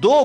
2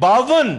52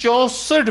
64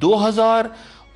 2000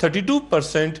32%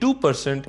2%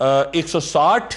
160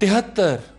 73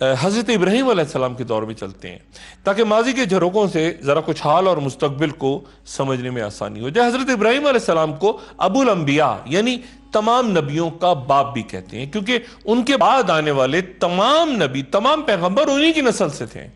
حضرت ابراہیم علیہ السلام کے دور میں چلتے ہیں تاکہ ماضی کے جھروکوں سے ذرا کچھ حال اور مستقبل کو سمجھنے میں آسانی ہو جائے۔ حضرت ابراہیم علیہ السلام کو ابو الانبیاء یعنی تمام نبیوں کا باپ بھی کہتے ہیں، کیونکہ ان کے بعد آنے والے تمام نبی، تمام پیغمبر انہی کی نسل سے تھے،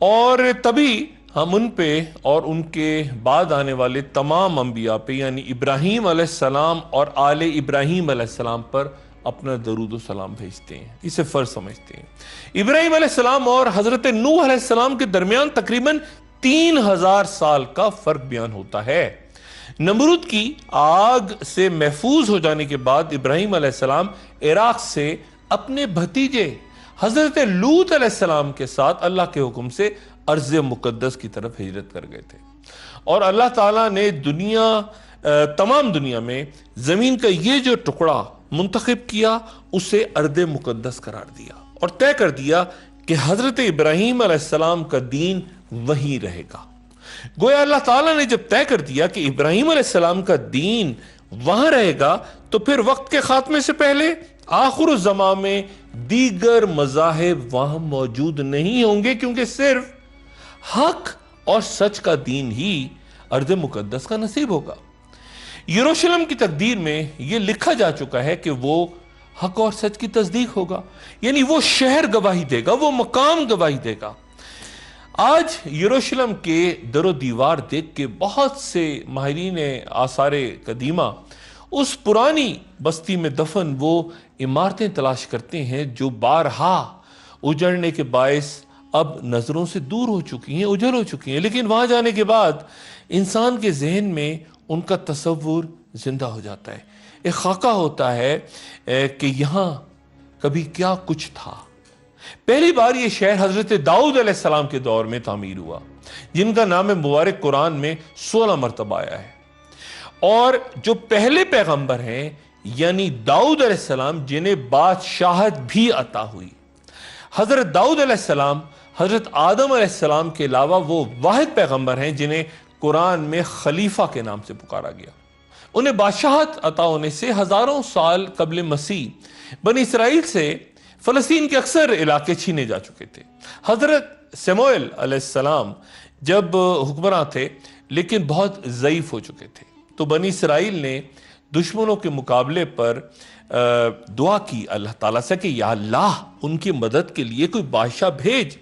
اور تبھی ہم ان پہ اور ان کے بعد آنے والے تمام انبیاء پہ یعنی ابراہیم علیہ السلام اور آل ابراہیم علیہ السلام پر اپنا درود و سلام بھیجتے ہیں، اسے فرض سمجھتے ہیں۔ ابراہیم علیہ السلام اور حضرت نوح علیہ السلام کے درمیان تقریباً 3000 سال کا فرق بیان ہوتا ہے۔ نمرود کی آگ سے محفوظ ہو جانے کے بعد ابراہیم علیہ السلام عراق سے اپنے بھتیجے حضرت لوط علیہ السلام کے ساتھ اللہ کے حکم سے ارض مقدس کی طرف ہجرت کر گئے تھے، اور اللہ تعالیٰ نے تمام دنیا میں زمین کا یہ جو ٹکڑا منتخب کیا، اسے ارض مقدس قرار دیا اور طے کر دیا کہ حضرت ابراہیم علیہ السلام کا دین وہیں رہے گا۔ گویا اللہ تعالیٰ نے جب طے کر دیا کہ ابراہیم علیہ السلام کا دین وہاں رہے گا، تو پھر وقت کے خاتمے سے پہلے آخر الزمان میں دیگر مذاہب وہاں موجود نہیں ہوں گے، کیونکہ صرف حق اور سچ کا دین ہی ارض مقدس کا نصیب ہوگا۔ یروشلم کی تقدیر میں یہ لکھا جا چکا ہے کہ وہ حق اور سچ کی تصدیق ہوگا، یعنی وہ شہر گواہی دے گا، وہ مقام گواہی دے گا۔ آج یروشلم کے در و دیوار دیکھ کے بہت سے ماہرین آثار قدیمہ اس پرانی بستی میں دفن وہ عمارتیں تلاش کرتے ہیں جو بارہا اجڑنے کے باعث اب نظروں سے دور ہو چکی ہیں، اجڑ ہو چکی ہیں، لیکن وہاں جانے کے بعد انسان کے ذہن میں ان کا تصور زندہ ہو جاتا ہے، ایک خاکہ ہوتا ہے کہ یہاں کبھی کیا کچھ تھا۔ پہلی بار یہ شہر حضرت داؤد علیہ السلام کے دور میں تعمیر ہوا، جن کا نام مبارک قرآن میں 16 مرتبہ آیا ہے، اور جو پہلے پیغمبر ہیں یعنی داؤد علیہ السلام، جنہیں بادشاہت بھی عطا ہوئی۔ حضرت داؤد علیہ السلام حضرت آدم علیہ السلام کے علاوہ وہ واحد پیغمبر ہیں جنہیں قرآن میں خلیفہ کے نام سے پکارا گیا۔ انہیں بادشاہت عطا ہونے سے ہزاروں سال قبل مسیح بنی اسرائیل سے فلسطین کے اکثر علاقے چھینے جا چکے تھے۔ حضرت سموئیل علیہ السلام جب حکمراں تھے لیکن بہت ضعیف ہو چکے تھے، تو بنی اسرائیل نے دشمنوں کے مقابلے پر دعا کی اللہ تعالیٰ سے کہ یا اللہ ان کی مدد کے لیے کوئی بادشاہ بھیج،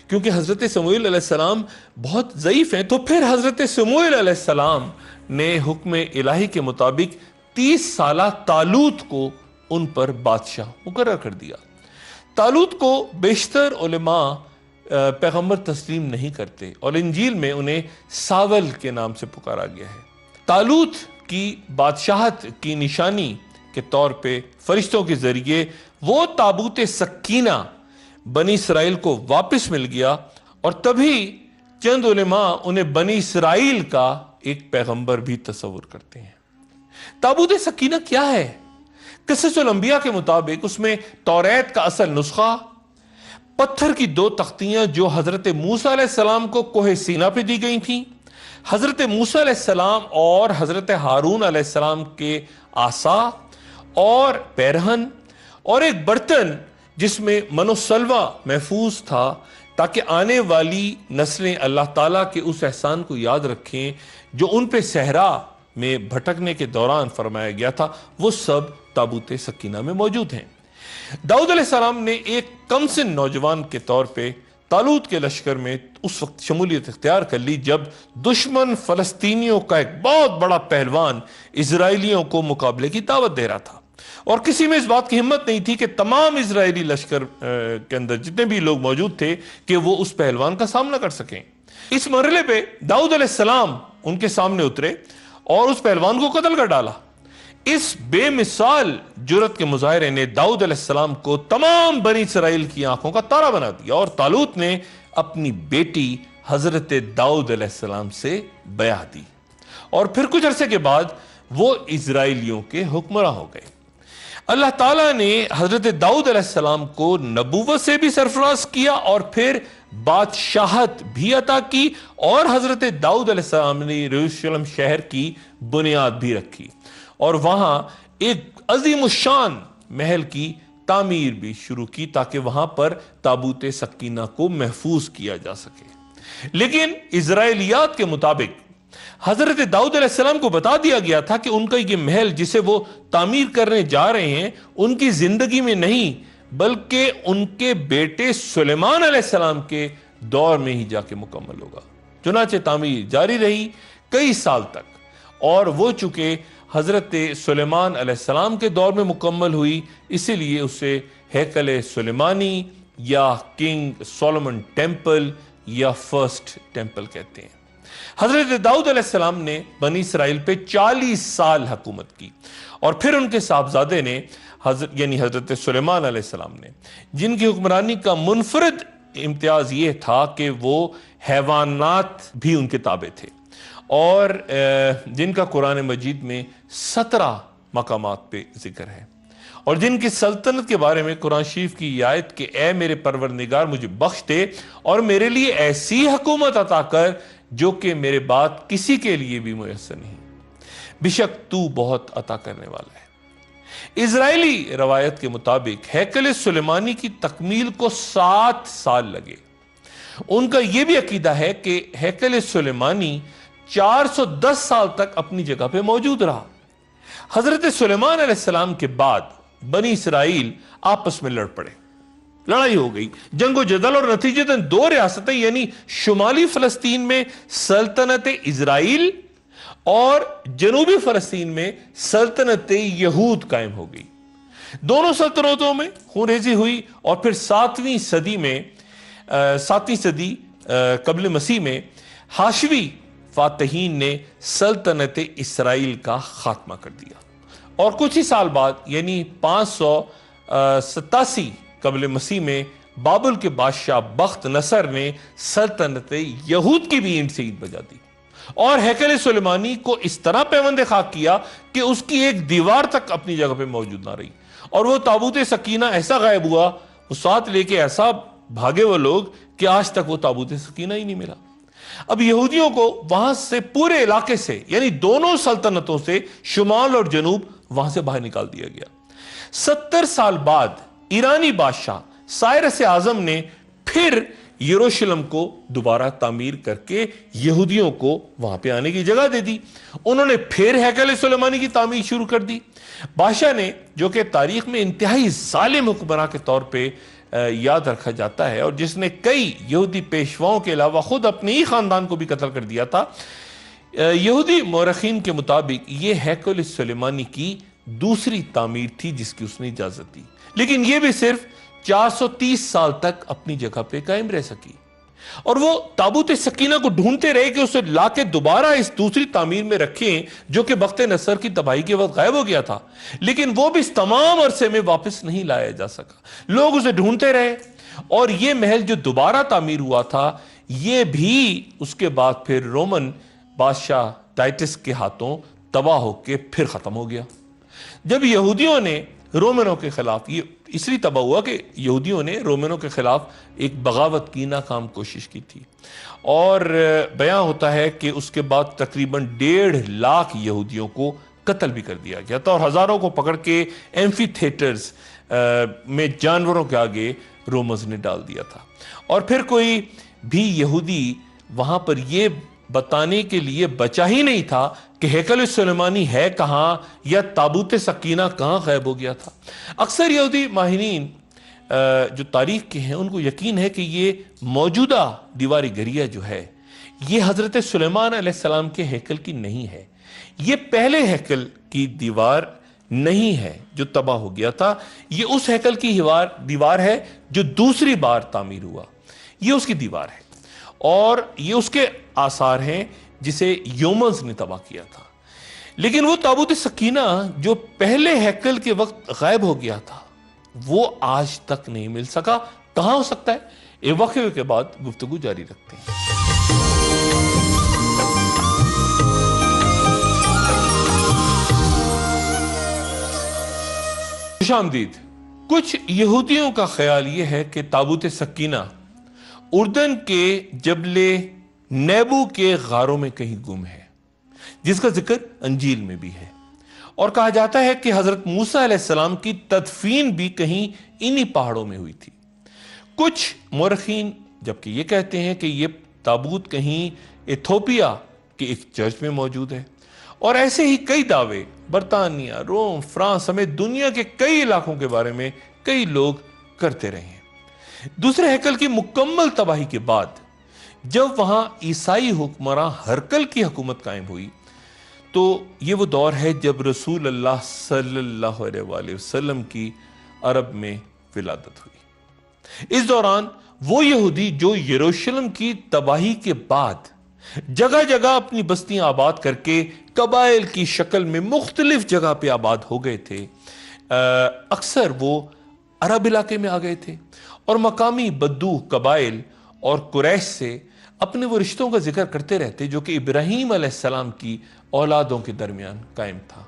کیونکہ حضرت سموئیل علیہ السلام بہت ضعیف ہیں۔ تو پھر حضرت سموئیل علیہ السلام نے حکم الہی کے مطابق 30 سالہ طالوت کو ان پر بادشاہ مقرر کر دیا۔ طالوت کو بیشتر علماء پیغمبر تسلیم نہیں کرتے، اور انجیل میں انہیں ساول کے نام سے پکارا گیا ہے۔ طالوت کی بادشاہت کی نشانی کے طور پہ فرشتوں کے ذریعے وہ تابوت سکینہ بنی اسرائیل کو واپس مل گیا، اور تبھی چند علماء انہیں بنی اسرائیل کا ایک پیغمبر بھی تصور کرتے ہیں۔ تابوت سکینہ کیا ہے؟ قصص الانبیاء کے مطابق اس میں توریت کا اصل نسخہ، پتھر کی 2 تختیاں جو حضرت موسیٰ علیہ السلام کو کوہ سینا پہ دی گئی تھیں، حضرت موسیٰ علیہ السلام اور حضرت ہارون علیہ السلام کے عصا اور پیرہن، اور ایک برتن جس میں من و سلوہ محفوظ تھا، تاکہ آنے والی نسلیں اللہ تعالیٰ کے اس احسان کو یاد رکھیں جو ان پہ صحرا میں بھٹکنے کے دوران فرمایا گیا تھا، وہ سب تابوت سکینہ میں موجود ہیں۔ داؤد علیہ السلام نے ایک کم سن نوجوان کے طور پہ طالوت کے لشکر میں اس وقت شمولیت اختیار کر لی جب دشمن فلسطینیوں کا ایک بہت بڑا پہلوان اسرائیلیوں کو مقابلے کی دعوت دے رہا تھا، اور کسی میں اس بات کی ہمت نہیں تھی کہ تمام اسرائیلی لشکر کے اندر جتنے بھی لوگ موجود تھے کہ وہ اس پہلوان کا سامنا کر سکیں۔ اس مرحلے پہ داؤد علیہ السلام ان کے سامنے اترے اور اس پہلوان کو قتل کر ڈالا۔ اس بے مثال جرأت کے مظاہرے نے داؤد علیہ السلام کو تمام بنی اسرائیل کی آنکھوں کا تارا بنا دیا، اور طالوت نے اپنی بیٹی حضرت داؤد علیہ السلام سے بیعہ دی، اور پھر کچھ عرصے کے بعد وہ اسرائیلیوں کے حکمراں ہو گئے۔ اللہ تعالیٰ نے حضرت داؤد علیہ السلام کو نبوت سے بھی سرفراز کیا، اور پھر بادشاہت بھی عطا کی، اور حضرت داؤد علیہ السلام نے یروشلم شہر کی بنیاد بھی رکھی، اور وہاں ایک عظیم الشان محل کی تعمیر بھی شروع کی تاکہ وہاں پر تابوت سکینہ کو محفوظ کیا جا سکے۔ لیکن اسرائیلیات کے مطابق حضرت داؤد علیہ السلام کو بتا دیا گیا تھا کہ ان کا یہ محل جسے وہ تعمیر کرنے جا رہے ہیں ان کی زندگی میں نہیں بلکہ ان کے بیٹے سلیمان علیہ السلام کے دور میں ہی جا کے مکمل ہوگا۔ چنانچہ تعمیر جاری رہی کئی سال تک، اور وہ چونکہ حضرت سلیمان علیہ السلام کے دور میں مکمل ہوئی، اسی لیے اسے ہیکل سلیمانی یا کنگ سولومن ٹیمپل یا فرسٹ ٹیمپل کہتے ہیں۔ حضرت داؤد علیہ السلام نے بنی اسرائیل پہ 40 سال حکومت کی، اور پھر ان کے صاحبزادے نے یعنی حضرت سلیمان علیہ السلام نے، جن کی حکمرانی کا منفرد امتیاز یہ تھا کہ وہ حیوانات بھی ان کے تابع تھے، اور جن کا قرآن مجید میں 17 مقامات پہ ذکر ہے، اور جن کی سلطنت کے بارے میں قرآن شریف کی یہ آیت کہ اے میرے پروردگار مجھے بخش دے اور میرے لیے ایسی حکومت عطا کر جو کہ میرے بعد کسی کے لیے بھی میسر نہیں، بے شک تو بہت عطا کرنے والا ہے۔ اسرائیلی روایت کے مطابق ہیکل سلیمانی کی تکمیل کو 7 سال لگے۔ ان کا یہ بھی عقیدہ ہے کہ ہیکل سلیمانی 410 سال تک اپنی جگہ پہ موجود رہا۔ حضرت سلیمان علیہ السلام کے بعد بنی اسرائیل آپس میں لڑ پڑے، لڑائی ہو گئی، جنگ و جدل، اور نتیجتاً 2 ریاستیں یعنی شمالی فلسطین میں سلطنت اسرائیل اور جنوبی فلسطین میں سلطنت یہود قائم ہو گئی۔ دونوں سلطنتوں میں خون ریزی ہوئی، اور پھر 7ویں صدی قبل مسیح میں ہاشمی فاتحین نے سلطنت اسرائیل کا خاتمہ کر دیا، اور کچھ ہی سال بعد یعنی 587 قبل مسیح میں بابل کے بادشاہ بخت نصر نے سلطنت یہود کی بھی اینٹ سے عید بجا دی، اور ہیکل سلیمانی کو اس طرح پیوند خاک کیا کہ اس کی ایک دیوار تک اپنی جگہ پہ موجود نہ رہی، اور وہ تابوت سکینہ ایسا غائب ہوا، وہ ساتھ لے کے ایسا بھاگے وہ لوگ کہ آج تک وہ تابوت سکینہ ہی نہیں ملا۔ اب یہودیوں کو وہاں سے پورے علاقے سے یعنی دونوں سلطنتوں سے شمال اور جنوب وہاں سے باہر نکال دیا گیا۔ 70 سال بعد ایرانی بادشاہ سائرس اعظم نے پھر یروشلم کو دوبارہ تعمیر کر کے یہودیوں کو وہاں پہ آنے کی جگہ دے دی۔ انہوں نے پھر ہیکل سلیمانی کی تعمیر شروع کر دی۔ بادشاہ نے، جو کہ تاریخ میں انتہائی ظالم حکمراں کے طور پہ یاد رکھا جاتا ہے، اور جس نے کئی یہودی پیشواؤں کے علاوہ خود اپنے ہی خاندان کو بھی قتل کر دیا تھا، یہودی مورخین کے مطابق یہ ہیکل سلیمانی کی دوسری تعمیر تھی جس کی اس نے اجازت دی، لیکن یہ بھی صرف 430 سال تک اپنی جگہ پہ قائم رہ سکی، اور وہ تابوت سکینہ کو ڈھونڈتے رہے کہ اسے لا کے دوبارہ اس دوسری تعمیر میں رکھیں جو کہ بخت نصر کی تباہی کے وقت غائب ہو گیا تھا، لیکن وہ بھی اس تمام عرصے میں واپس نہیں لایا جا سکا۔ لوگ اسے ڈھونڈتے رہے، اور یہ محل جو دوبارہ تعمیر ہوا تھا یہ بھی اس کے بعد پھر رومن بادشاہ ٹائٹس کے ہاتھوں تباہ ہو کے پھر ختم ہو گیا۔ جب یہودیوں نے رومنوں کے خلاف، یہ اس لیے تباہ ہوا کہ یہودیوں نے رومنوں کے خلاف ایک بغاوت کی ناکام کوشش کی تھی، اور بیان ہوتا ہے کہ اس کے بعد تقریباً 1.5 لاکھ یہودیوں کو قتل بھی کر دیا گیا تھا، اور ہزاروں کو پکڑ کے ایمفی تھیٹرز میں جانوروں کے آگے رومنز نے ڈال دیا تھا۔ اور پھر کوئی بھی یہودی وہاں پر یہ بتانے کے لیے بچا ہی نہیں تھا کہ ہیکل سلیمانی ہے کہاں یا تابوت سکینہ کہاں غائب ہو گیا تھا۔ اکثر یہودی ماہرین جو تاریخ کے ہیں ان کو یقین ہے کہ یہ موجودہ دیواری گھریہ جو ہے یہ حضرت سلیمان علیہ السلام کے ہیکل کی نہیں ہے، یہ پہلے ہیکل کی دیوار نہیں ہے جو تباہ ہو گیا تھا، یہ اس ہیکل کی دیوار ہے جو دوسری بار تعمیر ہوا، یہ اس کی دیوار ہے، اور یہ اس کے آثار ہیں جسے یومنز نے تباہ کیا تھا۔ لیکن وہ تابوت سکینہ جو پہلے ہیکل کے وقت غائب ہو گیا تھا وہ آج تک نہیں مل سکا۔ کہاں ہو سکتا ہے؟ ایک وقفے کے بعد گفتگو جاری رکھتے ہیں۔ خوش آمدید۔ کچھ یہودیوں کا خیال یہ ہے کہ تابوت سکینہ اردن کے جبل نیبو کے غاروں میں کہیں گم ہے، جس کا ذکر انجیل میں بھی ہے، اور کہا جاتا ہے کہ حضرت موسیٰ علیہ السلام کی تدفین بھی کہیں انہی پہاڑوں میں ہوئی تھی۔ کچھ مورخین جبکہ یہ کہتے ہیں کہ یہ تابوت کہیں ایتھوپیا کے ایک چرچ میں موجود ہے، اور ایسے ہی کئی دعوے برطانیہ، روم، فرانس سمیت دنیا کے کئی علاقوں کے بارے میں کئی لوگ کرتے رہے ہیں۔ دوسرے ہیکل کی مکمل تباہی کے بعد جب وہاں عیسائی حکمراں ہرقل کی حکومت قائم ہوئی تو یہ وہ دور ہے جب رسول اللہ صلی اللہ علیہ وآلہ وسلم کی عرب میں ولادت ہوئی۔ اس دوران وہ یہودی جو یروشلم کی تباہی کے بعد جگہ جگہ اپنی بستیاں آباد کر کے قبائل کی شکل میں مختلف جگہ پہ آباد ہو گئے تھے، اکثر وہ عرب علاقے میں آ گئے تھے اور مقامی بدو قبائل اور قریش سے اپنے وہ رشتوں کا ذکر کرتے رہتے جو کہ ابراہیم علیہ السلام کی اولادوں کے درمیان قائم تھا۔